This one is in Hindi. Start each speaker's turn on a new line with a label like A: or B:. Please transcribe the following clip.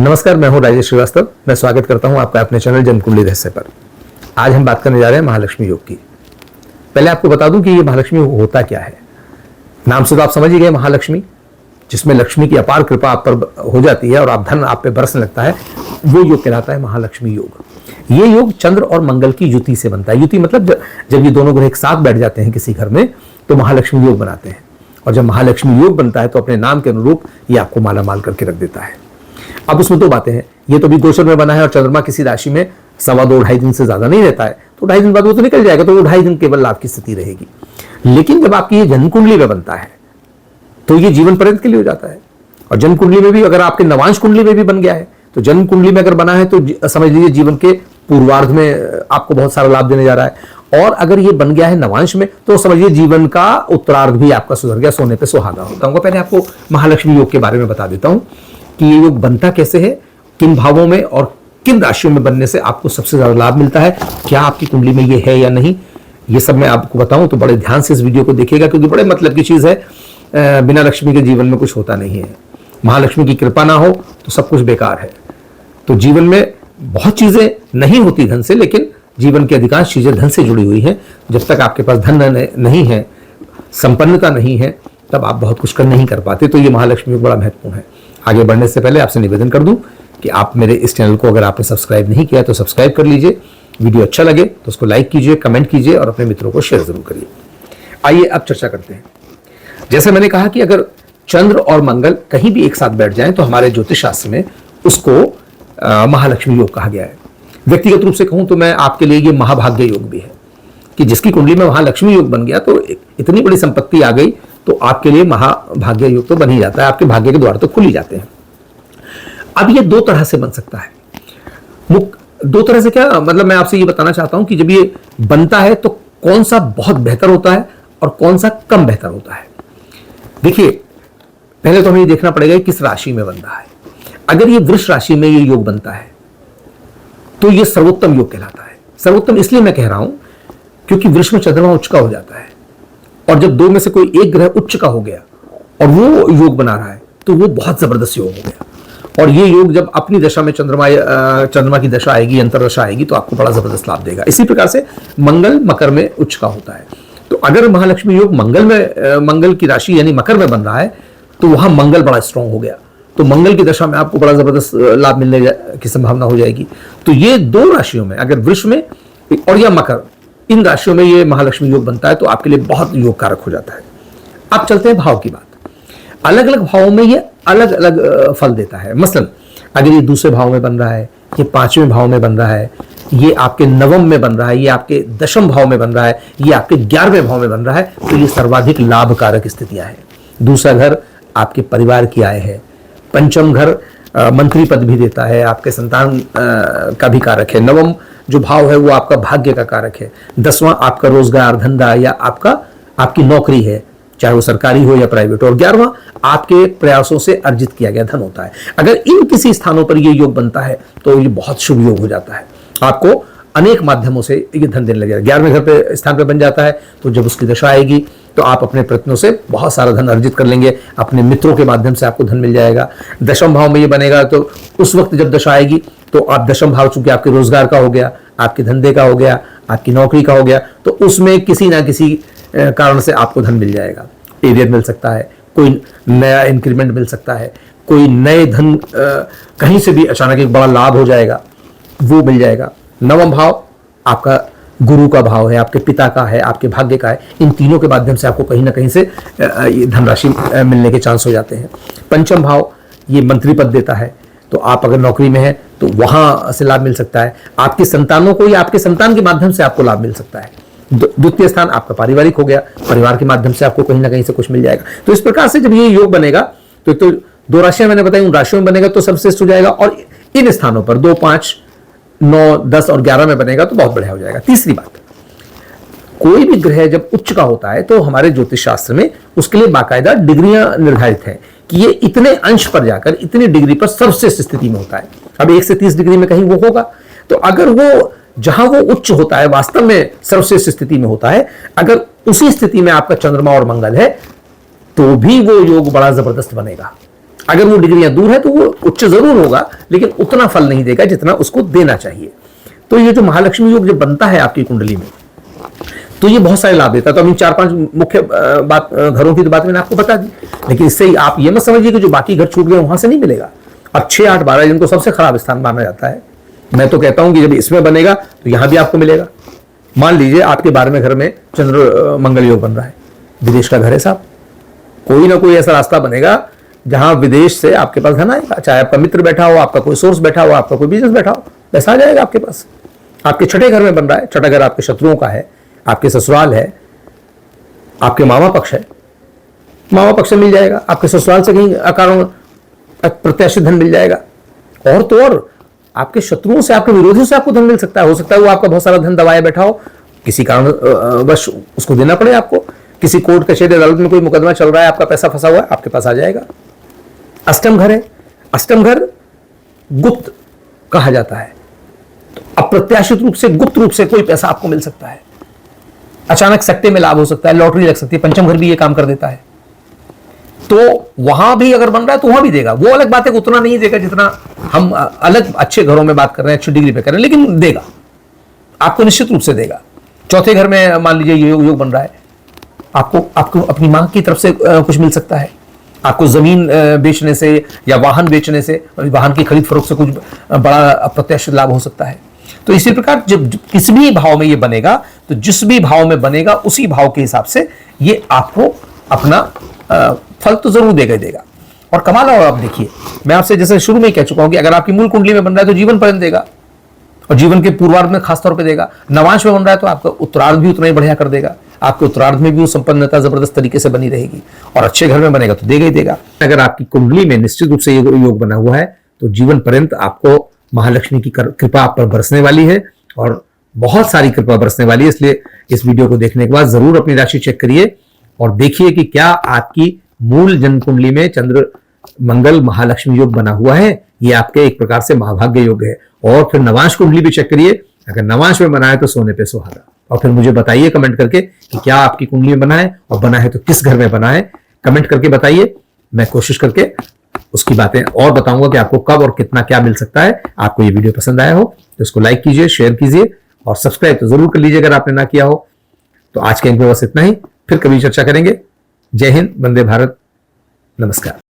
A: नमस्कार, मैं हूं राजेश श्रीवास्तव। मैं स्वागत करता हूं आपका अपने चैनल जन्म कुंडली रहस्य पर। आज हम बात करने जा रहे हैं महालक्ष्मी योग की। पहले आपको बता दूं कि ये महालक्ष्मी योग होता क्या है। नाम से तो आप समझ ही गए, महालक्ष्मी, जिसमें लक्ष्मी की अपार कृपा आप पर हो जाती है और आप धन आप पे बरसने लगता है, वो योग कहलाता है महालक्ष्मी योग। ये योग चंद्र और मंगल की युति से बनता है। युति मतलब जब ये दोनों ग्रह एक साथ बैठ जाते हैं किसी घर में तो महालक्ष्मी योग बनाते हैं। और जब महालक्ष्मी योग बनता है तो अपने नाम के अनुरूप ये आपको माला माल करके रख देता है। अब उसमें दो बातें हैं। ये तो भी गोचर में बना है और चंद्रमा किसी राशि में 2.25 दिन से ज्यादा नहीं रहता है, तो 2.5 दिन बाद वो तो निकल जाएगा, तो वो 2.5 दिन केवल लाभ की स्थिति रहेगी। लेकिन जब आपकी ये जन्म कुंडली में बनता है तो ये जीवन पर्यंत के लिए हो जाता है। और जन्म कुंडली में भी अगर आपके नवांश कुंडली में भी बन गया है तो जन्म कुंडली में अगर बना है तो समझ लीजिए जीवन के पूर्वार्ध में आपको बहुत सारा लाभ देने जा रहा है। और अगर ये बन गया है नवांश में तो समझिए जीवन का उत्तरार्ध भी आपका सुधर गया, सोने पे सुहागा होता हूँ। पहले आपको महालक्ष्मी योग के बारे में बता देता हूँ कि ये योग बनता कैसे है, किन भावों में और किन राशियों में बनने से आपको सबसे ज्यादा लाभ मिलता है, क्या आपकी कुंडली में ये है या नहीं, ये सब मैं आपको बताऊं तो बड़े ध्यान से इस वीडियो को देखिएगा, क्योंकि बड़े मतलब की चीज है। बिना लक्ष्मी के जीवन में कुछ होता नहीं है। महालक्ष्मी की कृपा ना हो तो सब कुछ बेकार है। तो जीवन में बहुत चीजें नहीं होती धन से, लेकिन जीवन की अधिकांश चीजें धन से जुड़ी हुई हैं। जब तक आपके पास धन नहीं है, संपन्नता नहीं है, तब आप बहुत कुछ नहीं कर पाते। तो ये महालक्ष्मी योग बड़ा महत्वपूर्ण है। आगे बढ़ने से पहले आपसे निवेदन कर दूं कि आप मेरे इस चैनल को अगर आपने सब्सक्राइब नहीं किया तो सब्सक्राइब कर लीजिए। वीडियो अच्छा लगे तो उसको लाइक कीजिए, कमेंट कीजिए और अपने मित्रों को शेयर जरूर करिए। आइए अब चर्चा करते हैं। जैसे मैंने कहा कि अगर चंद्र और मंगल कहीं भी एक साथ बैठ जाएं तो हमारे ज्योतिष शास्त्र में उसको महालक्ष्मी योग कहा गया है। व्यक्तिगत रूप से कहूं तो मैं आपके लिए ये महाभाग्य योग भी है कि जिसकी कुंडली में महालक्ष्मी योग बन गया तो इतनी बड़ी संपत्ति आ गई तो आपके लिए महाभाग्य योग तो बन ही जाता है, आपके भाग्य के द्वार तो खुल ही जाते हैं। अब ये दो तरह से बन सकता है। दो तरह से क्या मतलब, मैं आपसे ये बताना चाहता हूं कि जब ये बनता है तो कौन सा बहुत बेहतर होता है और कौन सा कम बेहतर होता है। देखिए, पहले तो हमें ये देखना पड़ेगा किस राशि में बन रहा है। अगर ये वृष राशि में ये योग बनता है तो ये सर्वोत्तम योग कहलाता है। सर्वोत्तम इसलिए मैं कह रहा हूं क्योंकि वृष में चंद्रमा उच्च का हो जाता है और जब दो में से कोई एक ग्रह उच्च का हो गया और वो योग बना रहा है तो वो बहुत जबरदस्त योग हो गया। और ये योग जब अपनी दशा में चंद्रमा की दशा आएगी, अंतरदशा आएगी, तो आपको बड़ा जबरदस्त लाभ देगा। इसी प्रकार से मंगल मकर में उच्च का होता है। तो अगर महालक्ष्मी योग मंगल की राशि यानी मकर में बन रहा है तो वहां मंगल बड़ा स्ट्रांग हो गया, तो मंगल की दशा में आपको बड़ा जबरदस्त लाभ मिलने की संभावना हो जाएगी। तो ये दो राशियों में, अगर वृष में और या मकर, इन राशियों में ये महालक्ष्मी योग बनता है तो आपके लिए बहुत योग कारक हो जाता है। अब चलते हैं भाव की बात। अलग अलग भावों में ये अलग अलग फल देता है। मसलन अगर ये दूसरे भाव में बन रहा है, ये 5वें भाव में बन रहा है, ये आपके नवम में बन रहा है, ये आपके दशम भाव में बन रहा है, ये आपके 11वें भाव में बन रहा है, तो ये सर्वाधिक लाभकारक स्थितियां हैं। दूसरा घर आपके परिवार की आय है। पंचम घर मंत्री पद भी देता है, आपके संतान का भी कारक है। नवम जो भाव है वो आपका भाग्य का कारक है। 10वां आपका रोजगार, धंधा या आपकी नौकरी है, चाहे वो सरकारी हो या प्राइवेट। और 11वां आपके प्रयासों से अर्जित किया गया धन होता है। अगर इन किसी स्थानों पर ये योग बनता है तो ये बहुत शुभ योग हो जाता है। आपको अनेक माध्यमों से ये धन देने लगेगा। 11वें घर पे स्थान पे बन जाता है तो जब उसकी दशा आएगी तो आप अपने प्रयत्नों से बहुत सारा धन अर्जित कर लेंगे, अपने मित्रों के माध्यम से आपको धन मिल जाएगा। दशम भाव में ये बनेगा तो उस वक्त जब दशा आएगी तो आप दशम भाव चूंकि आपके रोजगार का हो गया, आपके धंधे का हो गया, आपकी नौकरी का हो गया, तो उसमें किसी ना किसी कारण से आपको धन मिल जाएगा। एरियर मिल सकता है, कोई नया इंक्रीमेंट मिल सकता है, कोई नए धन कहीं से भी अचानक एक बड़ा लाभ हो जाएगा, वो मिल जाएगा। नवम भाव आपका गुरु का भाव है, आपके पिता का है, आपके भाग्य का है। इन तीनों के माध्यम से आपको कहीं ना कहीं से धनराशि मिलने के चांस हो जाते हैं। पंचम भाव ये मंत्री पद देता है, तो आप अगर नौकरी में है तो वहां से लाभ मिल सकता है। आपके संतानों को या आपके संतान के माध्यम से आपको लाभ मिल सकता है। द्वितीय स्थान आपका पारिवारिक हो गया, परिवार के माध्यम से आपको कहीं ना कहीं से कुछ मिल जाएगा। तो इस प्रकार से जब ये योग बनेगा तो दो राशियां मैंने बताई, उन राशियों में बनेगा तो सबसे हो जाएगा। और इन स्थानों पर 2, 5, 9, 10 और 11 में बनेगा तो बहुत बढ़िया हो जाएगा। तीसरी बात, कोई भी ग्रह जब उच्च का होता है तो हमारे ज्योतिष शास्त्र में उसके लिए बाकायदा डिग्रियां निर्धारित हैं कि ये इतने अंश पर जाकर इतनी डिग्री पर सर्वश्रेष्ठ स्थिति में होता है। अब 1 से 30 डिग्री में कहीं वो होगा, तो अगर वो जहां वो उच्च होता है वास्तव में सर्वश्रेष्ठ स्थिति में होता है, अगर उसी स्थिति में आपका चंद्रमा और मंगल है तो भी वो योग बड़ा जबरदस्त बनेगा। अगर वो डिग्रियां दूर है तो वो उच्च जरूर होगा, लेकिन उतना फल नहीं देगा जितना उसको देना चाहिए। तो ये जो महालक्ष्मी योग जब बनता है आपकी कुंडली में, तो ये बहुत सारे लाभ देता है। तो अभी 4-5 मुख्य घरों की तो बात मैंने आपको बता दी, लेकिन इससे आप ये मत समझिए कि जो बाकी घर छूट गए वहां से नहीं मिलेगा। अब 6, 8, 12 जिनको सबसे खराब स्थान माना जाता है, मैं तो कहता हूं कि जब इसमें बनेगा तो यहां भी आपको मिलेगा। मान लीजिए आपके 12वें घर में चंद्र मंगल योग बन रहा है, विदेश का घर है साहब, कोई ना कोई ऐसा रास्ता बनेगा जहां विदेश से आपके पास धन आएगा। चाहे आपका मित्र बैठा हो, आपका कोई सोर्स बैठा हो, आपका कोई बिजनेस बैठा हो, पैसा आ जाएगा आपके पास। आपके छठे घर में बन रहा है, छठा घर आपके शत्रुओं का है, आपके ससुराल है, आपके मामा पक्ष है, मामा पक्ष से मिल जाएगा, आपके ससुराल से कहीं अकारण प्रत्याशित धन मिल जाएगा। और तो और आपके शत्रुओं से, आपके विरोधियों से आपको धन मिल सकता है। हो सकता है वो आपका बहुत सारा धन दबाए बैठा हो, किसी कारण वश उसको देना पड़े आपको, किसी कोर्ट कचहरी अदालत में कोई मुकदमा चल रहा है, आपका पैसा फंसा हुआ है, आपके पास आ जाएगा। अष्टम घर है, अष्टम घर गुप्त कहा जाता है, तो अप्रत्याशित रूप से, गुप्त रूप से कोई पैसा आपको मिल सकता है, अचानक सट्टे में लाभ हो सकता है, लॉटरी लग सकती है। पंचम घर भी ये काम कर देता है, तो वहां भी अगर बन रहा है तो वहां भी देगा। वो अलग बात है, उतना नहीं देगा जितना हम अलग अच्छे घरों में बात कर रहे हैं, अच्छी डिग्री पे कर रहे हैं, लेकिन देगा, आपको निश्चित रूप से देगा। चौथे घर में मान लीजिए योग बन रहा है, आपको अपनी मां की तरफ से कुछ मिल सकता है, आपको जमीन बेचने से या वाहन बेचने से, वाहन की खरीद फरोख्त से कुछ बड़ा अप्रत्याशित लाभ हो सकता है। तो इसी प्रकार जब किसी भी भाव में ये बनेगा, तो जिस भी भाव में बनेगा उसी भाव के हिसाब से ये आपको अपना फल तो जरूर देगा ही देगा। और कमाल है, आप देखिए, मैं आपसे जैसे शुरू में ही कह चुका हूं कि अगर आपकी मूल कुंडली में बन रहा है तो जीवन पर्यंत देगा, और जीवन के पूर्वार्ध में खासतौर पे देगा। नवांश में बन रहा है तो आपका उत्तरार्ध भी उतना ही बढ़िया कर देगा, आपके उत्तरार्ध में भी वो संपन्नता जबरदस्त तरीके से बनी रहेगी, और अच्छे घर में बनेगा तो देगा ही देगा। अगर आपकी कुंडली में निश्चित रूप से योग बना हुआ है तो जीवन पर्यंत आपको महालक्ष्मी की कृपा आप पर बरसने वाली है, और बहुत सारी कृपा बरसने वाली है। इसलिए इस वीडियो को देखने के बाद जरूर अपनी राशि चेक करिए और देखिए कि क्या आपकी मूल जन्म कुंडली में चंद्र मंगल महालक्ष्मी योग बना हुआ है। ये आपके एक प्रकार से महाभाग्य योग है। और फिर नवांश कुंडली भी चेक करिए, अगर नवांश में बना है तो सोने पे सुहागा। और फिर मुझे बताइए कमेंट करके कि क्या आपकी कुंडली में बना है, और बना है तो किस घर में बना है, कमेंट करके बताइए। मैं कोशिश करके उसकी बातें और बताऊंगा कि आपको कब और कितना क्या मिल सकता है। आपको ये वीडियो पसंद आया हो तो इसको लाइक कीजिए, शेयर कीजिए, और सब्सक्राइब तो जरूर कर लीजिए अगर आपने ना किया हो। तो आज के अंक में बस इतना ही, फिर कभी चर्चा करेंगे। जय हिंद, वंदे भारत, नमस्कार।